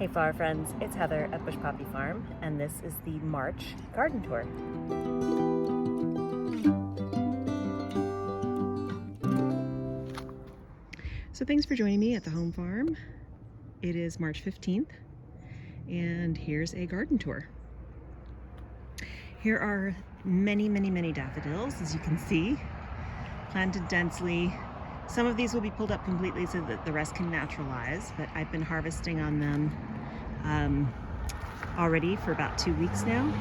Hey flower friends, it's Heather at Bush Poppy Farm, and this is the March garden tour. So thanks for joining me at the home farm. It is March 15th, and here's a garden tour. Here are many daffodils, as you can see, planted densely. Some of these will be pulled up completely so that the rest can naturalize, but I've been harvesting on them already for about 2 weeks now.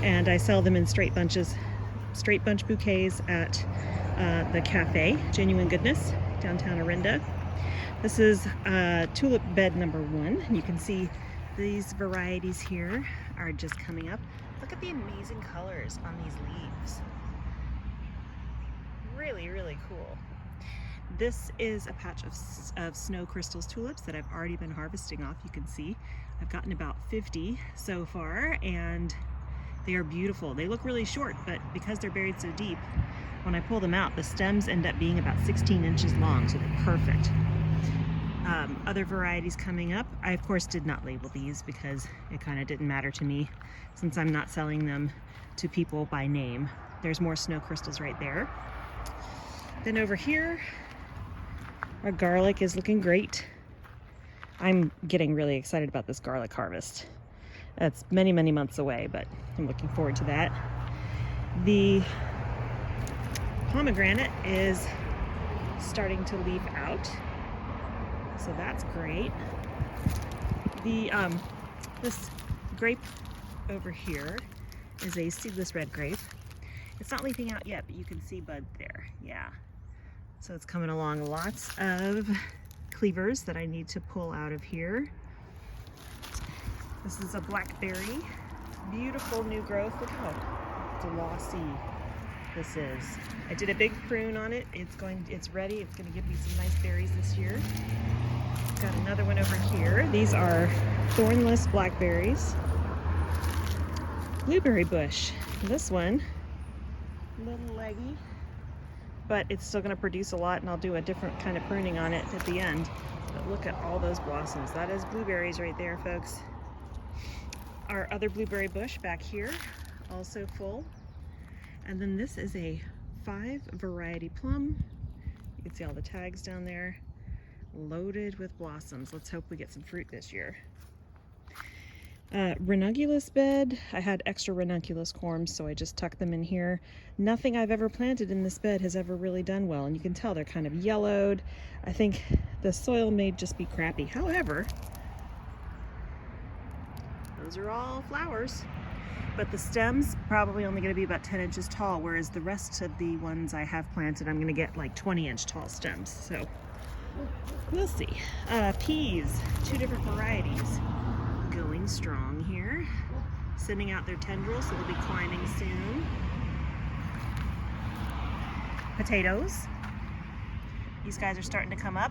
And I sell them in straight bunch bouquets at the cafe, Genuine Goodness, downtown Orinda. This is tulip bed number 1. You can see these varieties here are just coming up. Look at the amazing colors on these leaves. Really cool. This is a patch of snow crystals tulips that I've already been harvesting off. You can see I've gotten about 50 so far, and they are beautiful. They look really short, but because they're buried so deep, when I pull them out, the stems end up being about 16 inches long, so they're perfect. Other varieties coming up. I of course did not label these because it kind of didn't matter to me since I'm not selling them to people by name. There's more snow crystals right there. Then over here, our garlic is looking great. I'm getting really excited about this garlic harvest. It's many months away, but I'm looking forward to that. The pomegranate is starting to leaf out, so that's great. The this grape over here is a seedless red grape. It's not leafing out yet, but you can see bud there. Yeah. So it's coming along. Lots of cleavers that I need to pull out of here. This is a blackberry. Beautiful new growth. Look how glossy this is. I did a big prune on it. It's ready. It's going to give me some nice berries this year. Got another one over here. These are thornless blackberries. Blueberry bush. This one, a little leggy, but it's still going to produce a lot, and I'll do a different kind of pruning on it at the end. But look at all those blossoms. That is blueberries right there, folks. Our other blueberry bush back here, also full. And then this is a 5 variety plum. You can see all the tags down there, loaded with blossoms. Let's hope we get some fruit this year. Ranunculus bed. I had extra ranunculus corms, so I just tucked them in here. Nothing I've ever planted in this bed has ever really done well, and you can tell they're kind of yellowed. I think the soil may just be crappy. However, those are all flowers, but the stems probably only going to be about 10 inches tall, whereas the rest of the ones I have planted, I'm going to get like 20-inch tall stems. So we'll see. Peas, 2 different varieties. Going strong here, sending out their tendrils, so they'll be climbing soon. Potatoes, these guys are starting to come up.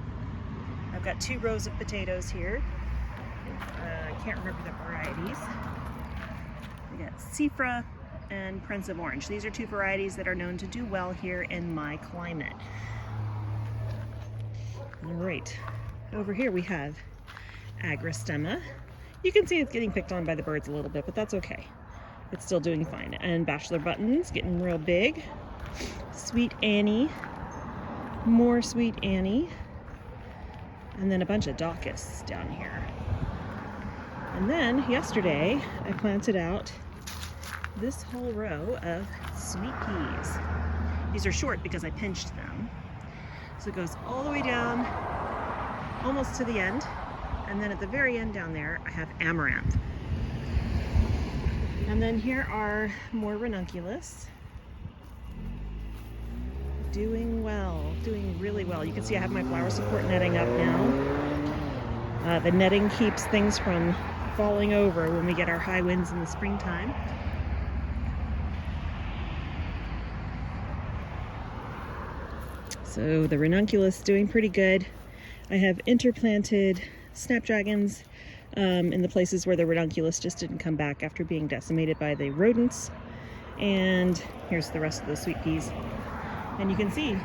I've got 2 rows of potatoes here. I can't remember the varieties. We got Seafra and Prince of Orange. These are 2 varieties that are known to do well here in my climate. All right, over here we have Agrostemma. You can see it's getting picked on by the birds a little bit, but that's okay. It's still doing fine. And bachelor buttons, getting real big. Sweet Annie, more Sweet Annie. And then a bunch of Daucus down here. And then yesterday, I planted out this whole row of sweet peas. These are short because I pinched them. So it goes all the way down, almost to the end. And then at the very end down there, I have amaranth. And then here are more ranunculus. Doing well, doing really well. You can see I have my flower support netting up now. The netting keeps things from falling over when we get our high winds in the springtime. So the ranunculus doing pretty good. I have interplanted Snapdragons in the places where the ranunculus just didn't come back after being decimated by the rodents. And here's the rest of the sweet peas. And you can see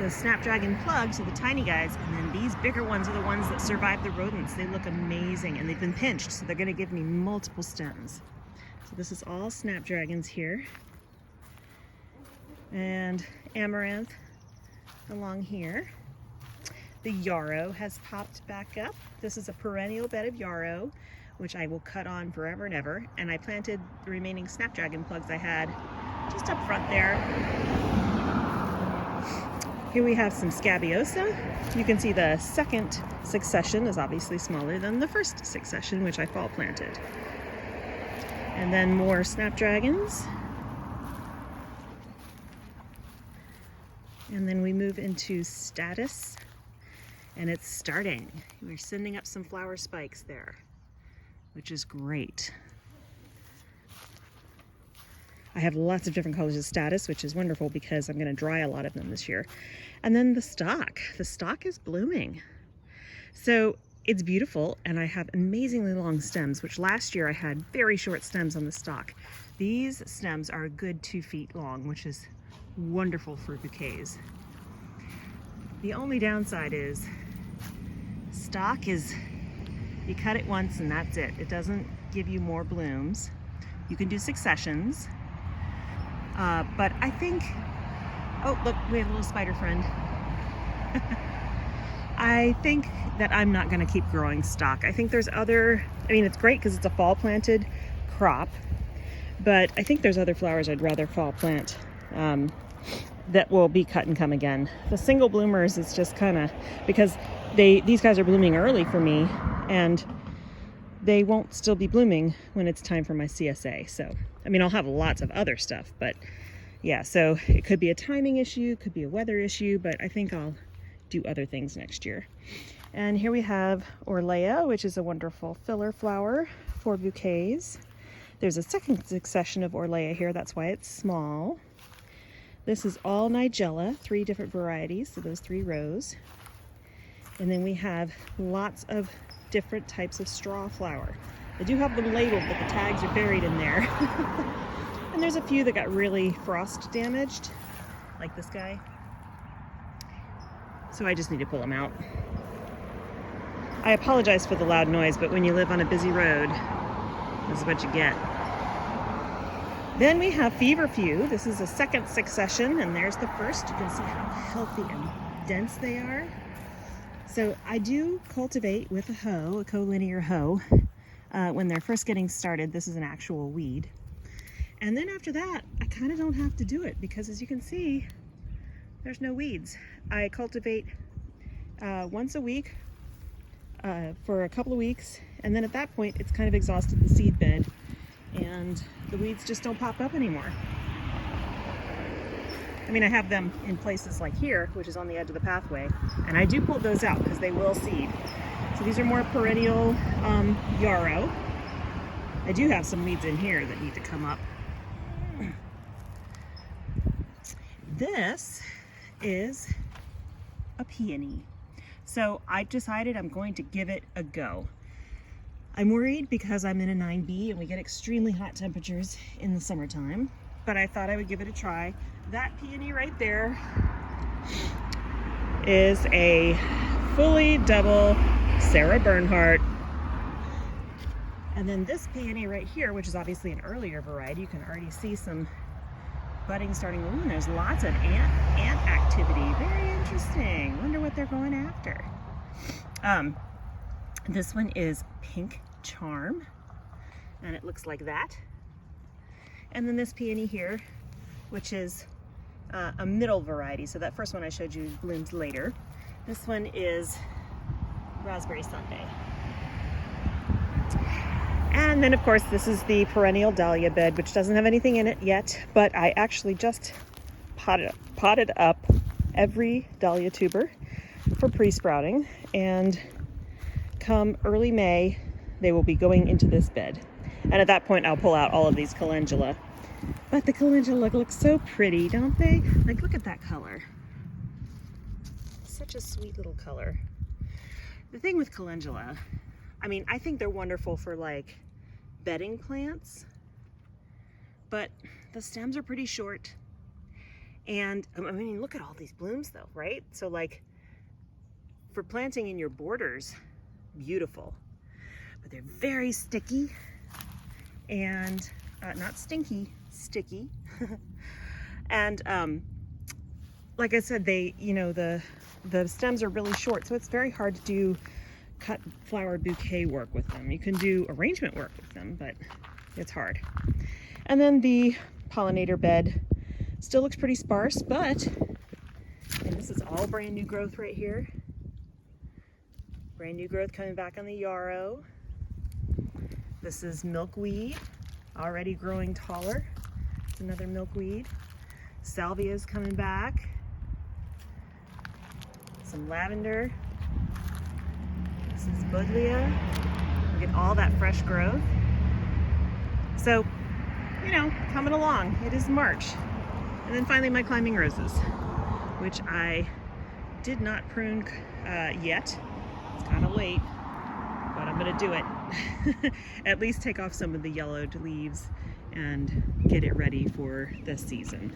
the Snapdragon plugs are the tiny guys, and then these bigger ones are the ones that survive the rodents. They look amazing, and they've been pinched, so they're gonna give me multiple stems. So this is all Snapdragons here. And amaranth along here. The yarrow has popped back up. This is a perennial bed of yarrow, which I will cut on forever and ever. And I planted the remaining Snapdragon plugs I had just up front there. Here we have some scabiosa. You can see the second succession is obviously smaller than the first succession, which I fall planted. And then more Snapdragons. And then we move into status, and it's starting. We're sending up some flower spikes there, which is great. I have lots of different colors of status, which is wonderful because I'm gonna dry a lot of them this year. And then the stock is blooming. So it's beautiful, and I have amazingly long stems, which last year I had very short stems on the stock. These stems are a good 2 feet long, which is wonderful for bouquets. The only downside is stock is, you cut it once and that's it. It doesn't give you more blooms. You can do successions, but I think, oh look, we have a little spider friend. I think that I'm not going to keep growing stock. I think there's other, I mean, it's great because it's a fall planted crop, but I think there's other flowers I'd rather fall plant that will be cut and come again. The single bloomers is just kind of, because these guys are blooming early for me, and they won't still be blooming when it's time for my CSA. So, I mean, I'll have lots of other stuff, but yeah, so it could be a timing issue, could be a weather issue, but I think I'll do other things next year. And here we have Orlea, which is a wonderful filler flower for bouquets. There's a second succession of Orlea here, that's why it's small. This is all Nigella, 3 different varieties, so those 3 rows. And then we have lots of different types of straw flower. I do have them labeled, but the tags are buried in there. And there's a few that got really frost damaged, like this guy. So I just need to pull them out. I apologize for the loud noise, but when you live on a busy road, this is what you get. Then we have feverfew. This is a second succession, and there's the first. You can see how healthy and dense they are. So I do cultivate with a hoe, a collinear hoe, when they're first getting started. This is an actual weed. And then after that, I kind of don't have to do it because, as you can see, there's no weeds. I cultivate once a week for a couple of weeks, and then at that point, it's kind of exhausted the seed bed, and the weeds just don't pop up anymore. I mean, I have them in places like here, which is on the edge of the pathway, and I do pull those out because they will seed. So these are more perennial yarrow. I do have some weeds in here that need to come up. This is a peony. So I decided I'm going to give it a go. I'm worried because I'm in a 9B and we get extremely hot temperatures in the summertime, but I thought I would give it a try. That peony right there is a fully double Sarah Bernhardt. And then this peony right here, which is obviously an earlier variety, you can already see some budding starting to bloom. There's lots of ant activity. Very interesting. Wonder what they're going after. This one is Pink Charm, and it looks like that. And then this peony here, which is a middle variety. So that first one I showed you blooms later. This one is Raspberry Sundae. And then, of course, this is the perennial dahlia bed, which doesn't have anything in it yet, but I actually just potted up every dahlia tuber for pre-sprouting, and come early May, they will be going into this bed. And at that point, I'll pull out all of these calendula. But the calendula look so pretty, don't they? Like, look at that color. Such a sweet little color. The thing with calendula, I mean, I think they're wonderful for like bedding plants, but the stems are pretty short And I mean, look at all these blooms though, right? So like for planting in your borders, beautiful, but they're very sticky and not stinky, sticky. And like I said, they, you know, the stems are really short, so it's very hard to do cut flower bouquet work with them. You can do arrangement work with them, but it's hard. And then the pollinator bed still looks pretty sparse, but and this is all brand new growth right here. Brand new growth coming back on the yarrow. This is milkweed, already growing taller. It's another milkweed. Salvia is coming back. Some lavender. This is buddleia. Look at all that fresh growth. So, you know, coming along. It is March. And then finally my climbing roses, which I did not prune yet. It's kind of late, but I'm gonna do it. At least take off some of the yellowed leaves and get it ready for the season.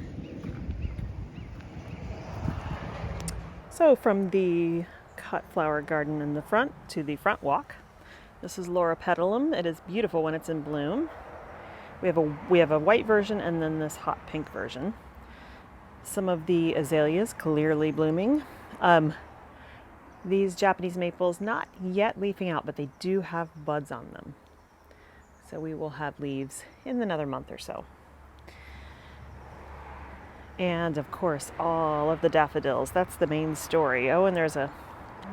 So from the cut flower garden in the front to the front walk, this is Laura Petalum. It is beautiful when it's in bloom. We have a white version and then this hot pink version. Some of the azaleas clearly blooming. These Japanese maples not yet leafing out, but they do have buds on them. So we will have leaves in another month or so. And of course, all of the daffodils. That's the main story. Oh, and there's a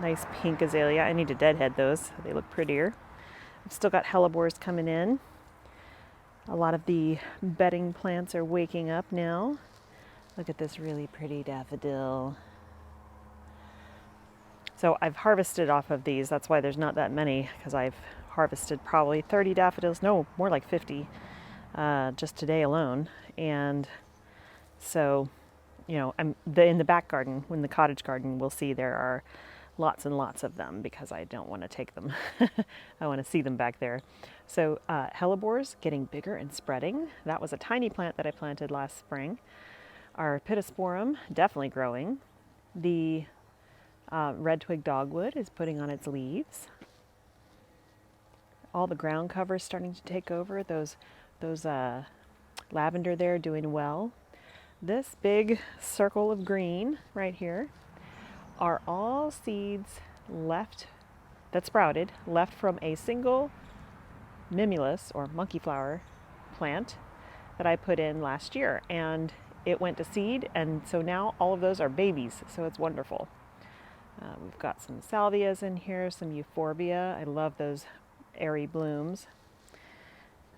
nice pink azalea. I need to deadhead those. They look prettier. I've still got hellebores coming in. A lot of the bedding plants are waking up now. Look at this really pretty daffodil. So I've harvested off of these. That's why there's not that many, because I've harvested probably 30 daffodils. No, more like 50 just today alone. And so, you know, in the back garden, in the cottage garden, we'll see there are lots and lots of them because I don't want to take them. I want to see them back there. So hellebores getting bigger and spreading. That was a tiny plant that I planted last spring. Our pittosporum definitely growing. The red twig dogwood is putting on its leaves. All the ground cover is starting to take over. Those lavender there doing well. This big circle of green right here are all seeds left that sprouted, left from a single mimulus or monkey flower plant that I put in last year, and it went to seed, and so now all of those are babies, so it's wonderful. We've got some salvias in here, some euphorbia. I love those airy blooms.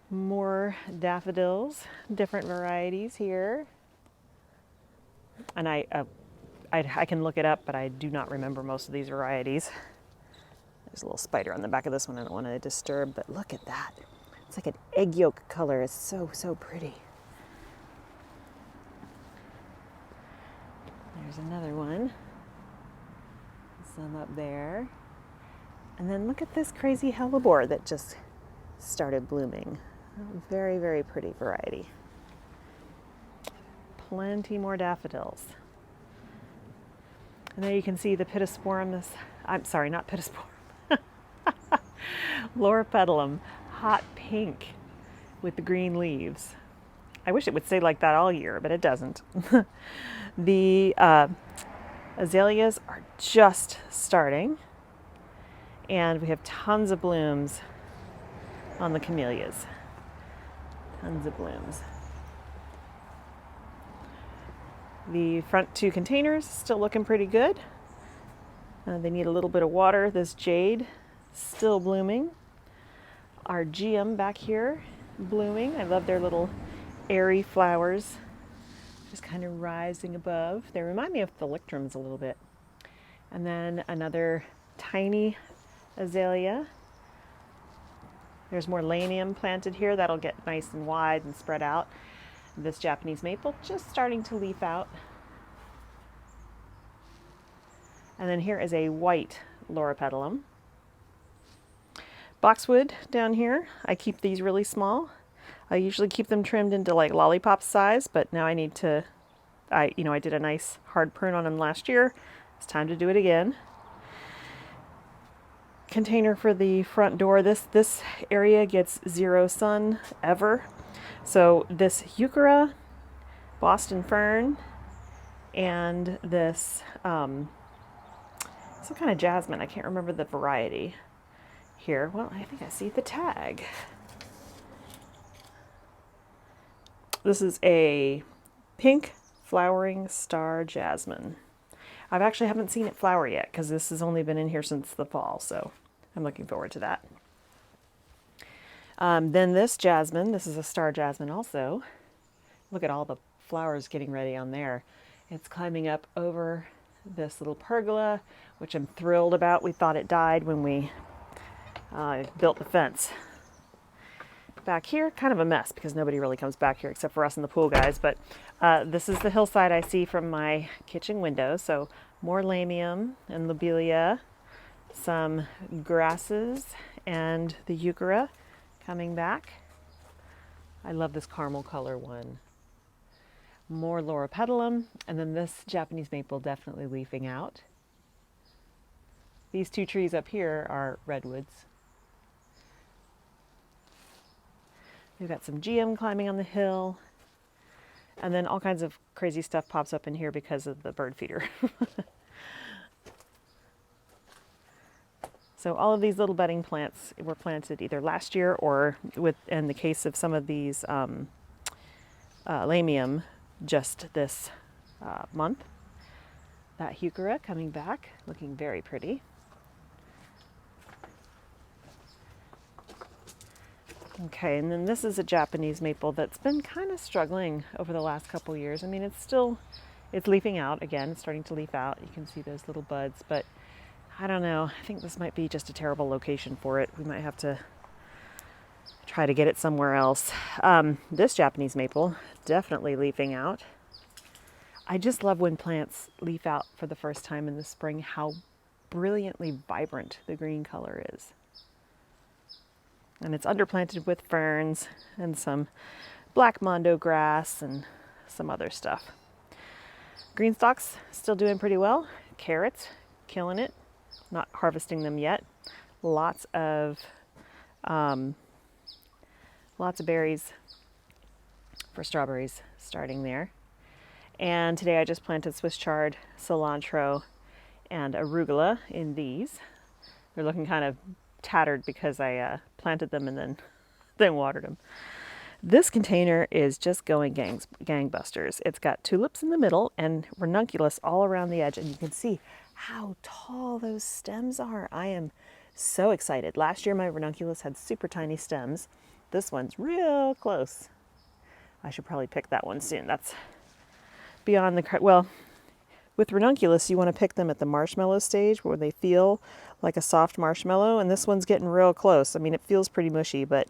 More daffodils, different varieties here. And I can look it up, but I do not remember most of these varieties. There's a little spider on the back of this one I don't want to disturb, but look at that. It's like an egg yolk color. It's so, so pretty. There's another one. Some up there. And then look at this crazy hellebore that just started blooming. Very, very pretty variety. Plenty more daffodils. And there you can see the pittosporum. I'm sorry, not pittosporum. Laura Petalum, hot pink with the green leaves. I wish it would stay like that all year, but it doesn't. The azaleas are just starting, and we have tons of blooms on the camellias. Tons of blooms. The front two containers still looking pretty good. They need a little bit of water. This jade still blooming. Our geum back here blooming. I love their little airy flowers just kind of rising above. They remind me of thalictrums a little bit. And then another tiny azalea. There's more lanium planted here. That'll get nice and wide and spread out. This Japanese maple just starting to leaf out. And then here is a white Laura Petalum. Boxwood down here. I keep these really small. I usually keep them trimmed into like lollipop size, but now I need to I did a nice hard prune on them last year. It's time to do it again. Container for the front door. This area gets zero sun ever. So this heuchera, Boston fern, and this some kind of jasmine. I can't remember the variety here. Well, I think I see the tag. This is a pink flowering star jasmine. I actually haven't seen it flower yet because this has only been in here since the fall, so I'm looking forward to that. Then this jasmine, this is a star jasmine also. Look at all the flowers getting ready on there. It's climbing up over this little pergola, which I'm thrilled about. We thought it died when we built the fence. Back here, kind of a mess because nobody really comes back here except for us and the pool guys, but this is the hillside I see from my kitchen window. So more lamium and lobelia, some grasses, and the heuchera coming back. I love this caramel color one. More loropetalum, and then this Japanese maple definitely leafing out. These two trees up here are redwoods. We've got some GM climbing on the hill, and then all kinds of crazy stuff pops up in here because of the bird feeder. So all of these little budding plants were planted either last year or, in the case of some of these lamium, just this month. That heuchera coming back, looking very pretty. Okay, and then this is a Japanese maple that's been kind of struggling over the last couple years. I mean, it's leafing out again. It's starting to leaf out. You can see those little buds, but I don't know. I think this might be just a terrible location for it. We might have to try to get it somewhere else. This Japanese maple, definitely leafing out. I just love when plants leaf out for the first time in the spring, how brilliantly vibrant the green color is. And it's underplanted with ferns and some black mondo grass and some other stuff. Green stalks still doing pretty well. Carrots, killing it. Not harvesting them yet. Lots of berries for strawberries starting there. And today I just planted Swiss chard, cilantro, and arugula in these. They're looking kind of tattered because I planted them and then watered them. This container is just going gangbusters. It's got tulips in the middle and ranunculus all around the edge, and you can see how tall those stems are. I am so excited. Last year my ranunculus had super tiny stems. This one's real close. I should probably pick that one soon. That's beyond the, well, with ranunculus, you want to pick them at the marshmallow stage where they feel like a soft marshmallow, and this one's getting real close. I mean, it feels pretty mushy, but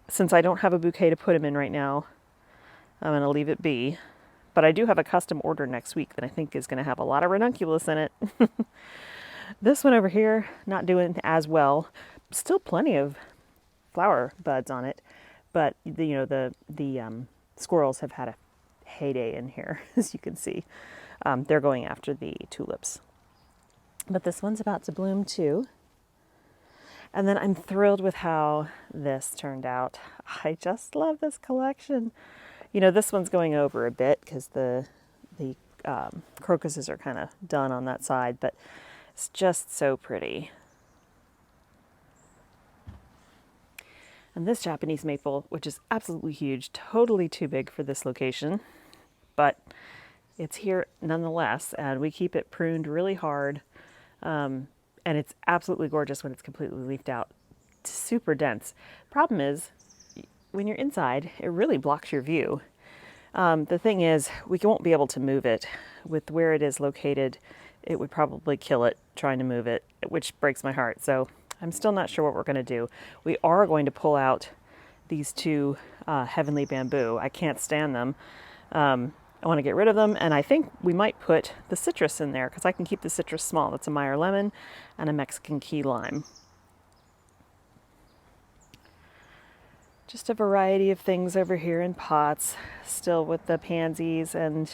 since I don't have a bouquet to put them in right now, I'm going to leave it be. But I do have a custom order next week that I think is going to have a lot of ranunculus in it. This one over here, not doing as well. Still plenty of flower buds on it, but the squirrels have had a heyday in here, as you can see. They're going after the tulips. But this one's about to bloom too. And then I'm thrilled with how this turned out. I just love this collection. This one's going over a bit because the crocuses are kind of done on that side, but it's just so pretty. And this Japanese maple, which is absolutely huge, totally too big for this location, but it's here nonetheless, and we keep it pruned really hard, and it's absolutely gorgeous when it's completely leafed out. It's super dense. Problem is, when you're inside, it really blocks your view. The thing is, we won't be able to move it. With where it is located, it would probably kill it trying to move it, which breaks my heart. So I'm still not sure what we're going to do. We are going to pull out these two heavenly bamboo. I can't stand them. I want to get rid of them, and I think we might put the citrus in there because I can keep the citrus small. That's a Meyer lemon and a Mexican key lime. Just a variety of things over here in pots, still with the pansies and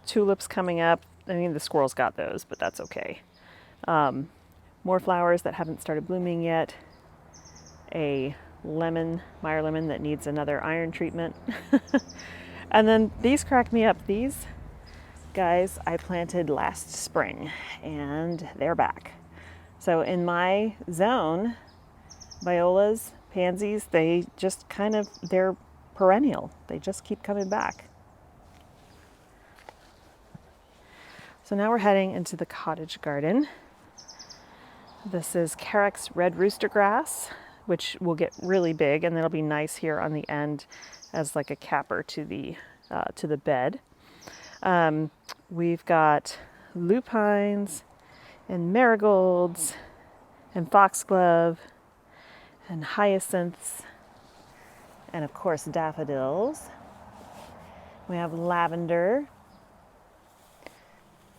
tulips coming up. I mean, the squirrels got those, but that's okay. More flowers that haven't started blooming yet. A lemon, Meyer lemon, that needs another iron treatment. And then these crack me up. These guys I planted last spring and they're back. So in my zone, violas, pansies, they just they're perennial. They just keep coming back. So now we're heading into the cottage garden. This is Carrick's red rooster grass, which will get really big, and it'll be nice here on the end as like a capper to the bed. We've got lupines and marigolds and foxglove and hyacinths and of course daffodils. We have lavender.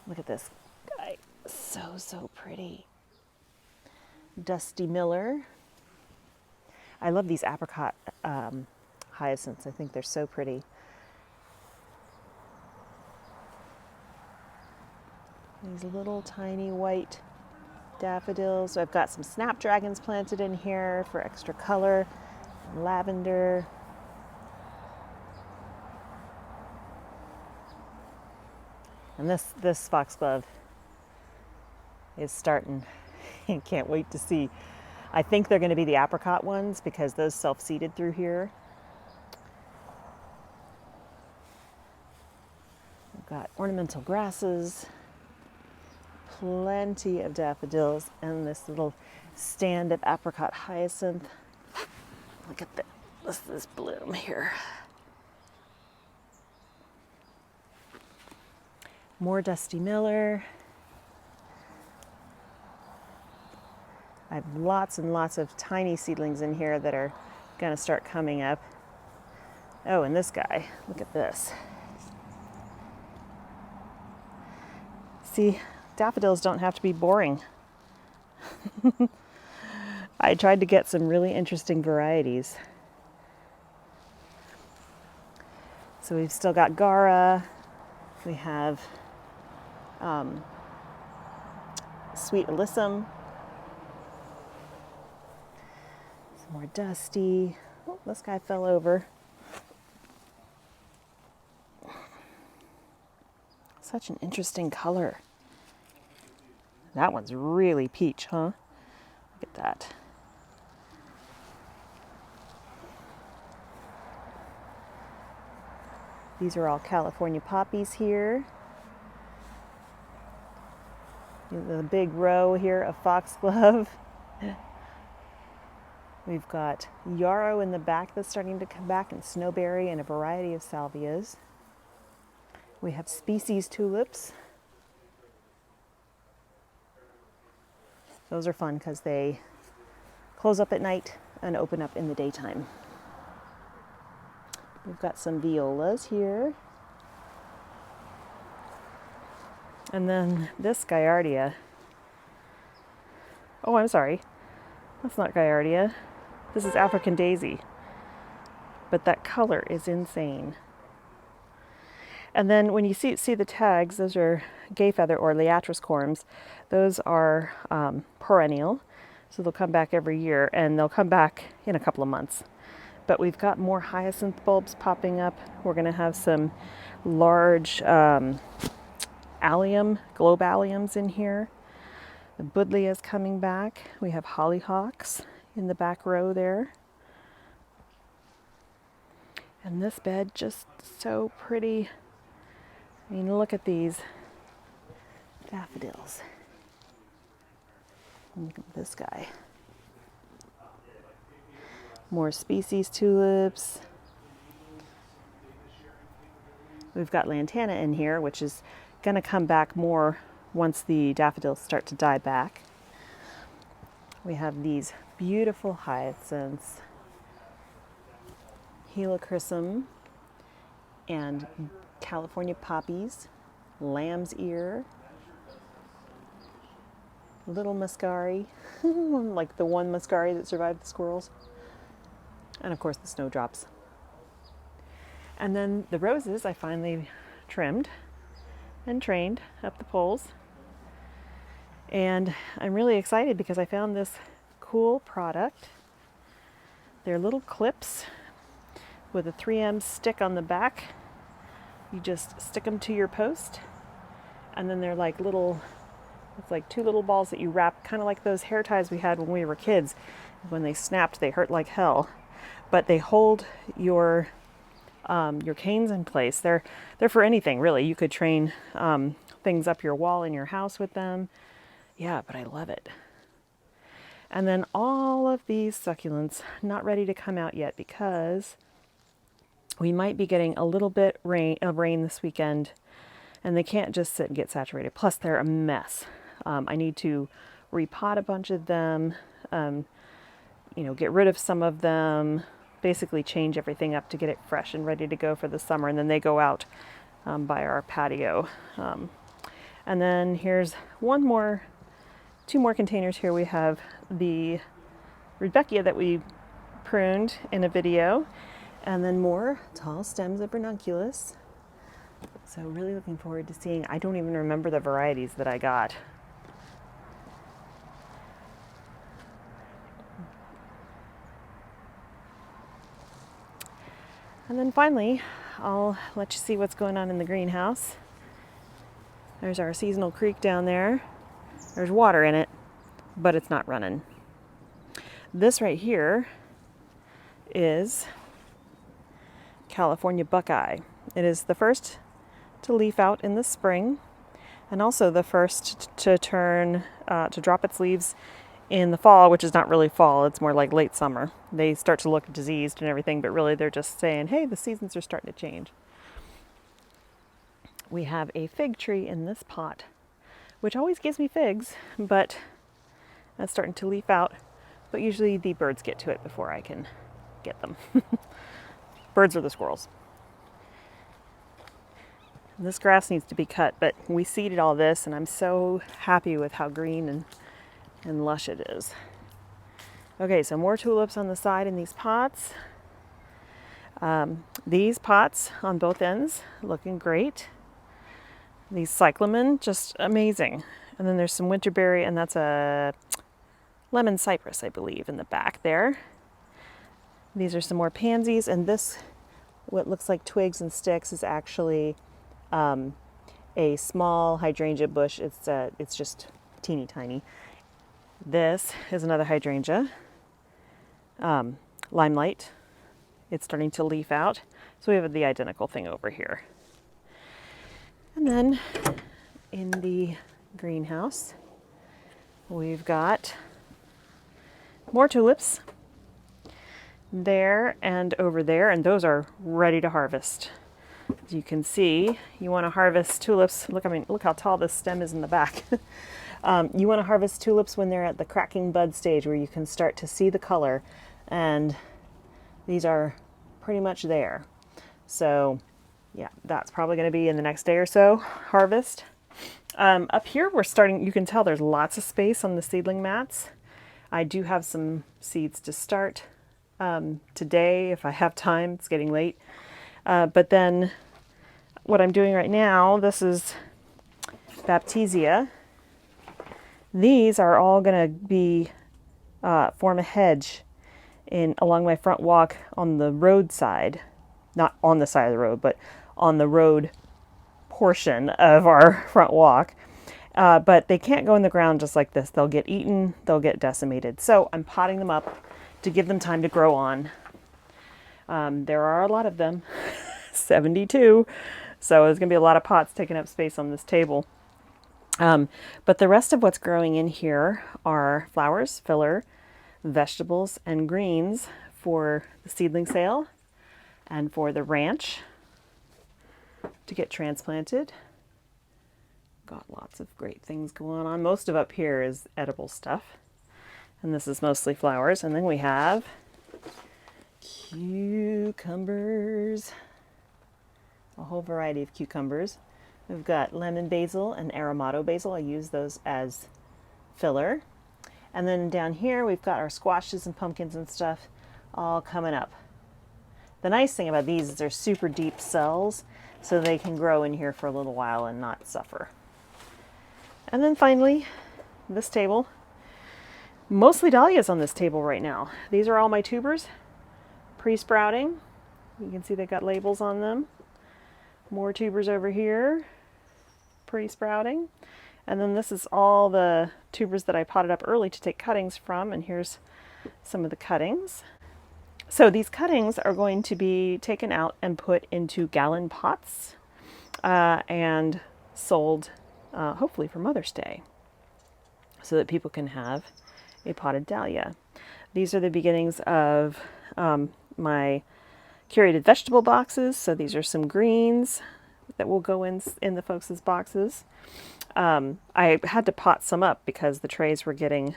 Look at this guy, so pretty. Dusty Miller. I love these apricot hyacinths. I think they're so pretty. These little tiny white daffodils. So I've got some snapdragons planted in here for extra color. Lavender. And this foxglove is starting. Can't wait to see. I think they're going to be the apricot ones because those self-seeded through here. We've got ornamental grasses, plenty of daffodils, and this little stand of apricot hyacinth. Look at this bloom here. More Dusty Miller. I have lots and lots of tiny seedlings in here that are going to start coming up. Oh, and this guy, look at this. See, daffodils don't have to be boring. I tried to get some really interesting varieties. So we've still got Gara. We have Sweet Alyssum. More Dusty. Oh, this guy fell over. Such an interesting color. That one's really peach, huh? Look at that. These are all California poppies here. The big row here of foxglove. We've got yarrow in the back that's starting to come back, and snowberry, and a variety of salvias. We have species tulips. Those are fun because they close up at night and open up in the daytime. We've got some violas here. And then this Gaillardia. Oh, I'm sorry. That's not Gaillardia. This is African daisy. But that color is insane. And then when you see the tags, those are gayfeather or Liatris corms. Those are perennial, so they'll come back every year, and they'll come back in a couple of months. But we've got more hyacinth bulbs popping up. We're going to have some large allium, globe alliums in here. The buddleia is coming back. We have hollyhocks in the back row there. And this bed just so pretty. I mean, look at these daffodils. Look at this guy. More species tulips. We've got lantana in here, which is going to come back more once the daffodils start to die back. We have these beautiful hyacinths, helichrysum, and California poppies, lamb's ear, little muscari, like the one muscari that survived the squirrels. And of course the snowdrops. And then the roses I finally trimmed and trained up the poles. And I'm really excited because I found this cool product. They're little clips with a 3M stick on the back. You just stick them to your post, and then they're like little, it's like two little balls that you wrap, kind of like those hair ties we had when we were kids. When they snapped, they hurt like hell, but they hold your canes in place. They're for anything really. You could train things up your wall in your house with them. Yeah, but I love it. And then all of these succulents, not ready to come out yet because we might be getting a little bit of rain this weekend, and they can't just sit and get saturated. Plus, they're a mess. I need to repot a bunch of them, get rid of some of them, basically change everything up to get it fresh and ready to go for the summer. And then they go out by our patio. And then here's two more containers here. We have the Rudbeckia that we pruned in a video, and then more tall stems of Ranunculus. So really looking forward to seeing. I don't even remember the varieties that I got. And then finally, I'll let you see what's going on in the greenhouse. There's our seasonal creek down there. There's water in it, but it's not running. This right here is California buckeye. It is the first to leaf out in the spring, and also the first to to drop its leaves in the fall, which is not really fall, it's more like late summer. They start to look diseased and everything, but really they're just saying, hey, the seasons are starting to change. We have a fig tree in this pot, which always gives me figs, but that's starting to leaf out. But usually the birds get to it before I can get them. Birds or the squirrels. This grass needs to be cut, but we seeded all this, and I'm so happy with how green and lush it is. Okay, so more tulips on the side in these pots. These pots on both ends looking great. These cyclamen, just amazing. And then there's some winterberry, and that's a lemon cypress, I believe, in the back there. These are some more pansies, and this, what looks like twigs and sticks, is actually a small hydrangea bush. It's just teeny tiny. This is another hydrangea, limelight. It's starting to leaf out. So we have the identical thing over here. And then in the greenhouse, we've got more tulips there and over there, and those are ready to harvest. As you can see, you want to harvest tulips. Look how tall this stem is in the back. You want to harvest tulips when they're at the cracking bud stage, where you can start to see the color, and these are pretty much there. So yeah, that's probably going to be in the next day or so, harvest. Up here we're starting, you can tell there's lots of space on the seedling mats. I do have some seeds to start today if I have time. It's getting late. But then what I'm doing right now, this is Baptisia. These are all going to be form a hedge along my front walk on the roadside. Not on the side of the road, but on the road portion of our front walk. But they can't go in the ground just like this. They'll get eaten, they'll get decimated. So I'm potting them up to give them time to grow on. There are a lot of them, 72. So there's going to be a lot of pots taking up space on this table. But the rest of what's growing in here are flowers, filler, vegetables, and greens for the seedling sale and for the ranch to get transplanted. Got lots of great things going on. Most of up here is edible stuff, and this is mostly flowers. And then we have cucumbers, a whole variety of cucumbers. We've got lemon basil and aromato basil. I use those as filler. And then down here we've got our squashes and pumpkins and stuff. all coming up. The nice thing about these is they're super deep cells, so they can grow in here for a little while and not suffer. And then finally, this table. Mostly dahlias on this table right now. These are all my tubers, pre-sprouting. You can see they've got labels on them. More tubers over here, pre-sprouting. And then this is all the tubers that I potted up early to take cuttings from, and here's some of the cuttings. So these cuttings are going to be taken out and put into gallon pots and sold hopefully for Mother's Day so that people can have a potted dahlia. These are the beginnings of my curated vegetable boxes. So these are some greens that will go in the folks' boxes. I had to pot some up because the trays were getting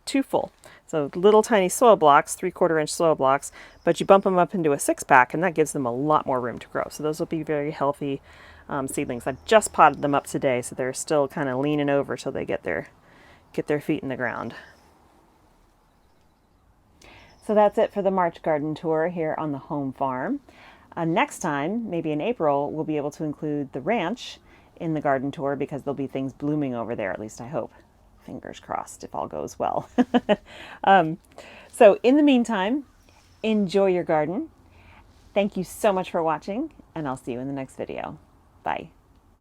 too full. So little tiny soil blocks, 3/4 inch soil blocks, but you bump them up into a 6-pack and that gives them a lot more room to grow. So those will be very healthy seedlings. I've just potted them up today, so they're still kind of leaning over till they get their feet in the ground. So that's it for the March garden tour here on the home farm. Next time, maybe in April, we'll be able to include the ranch in the garden tour because there'll be things blooming over there, at least I hope. Fingers crossed if all goes well. So in the meantime, enjoy your garden. Thank you so much for watching, and I'll see you in the next video. Bye.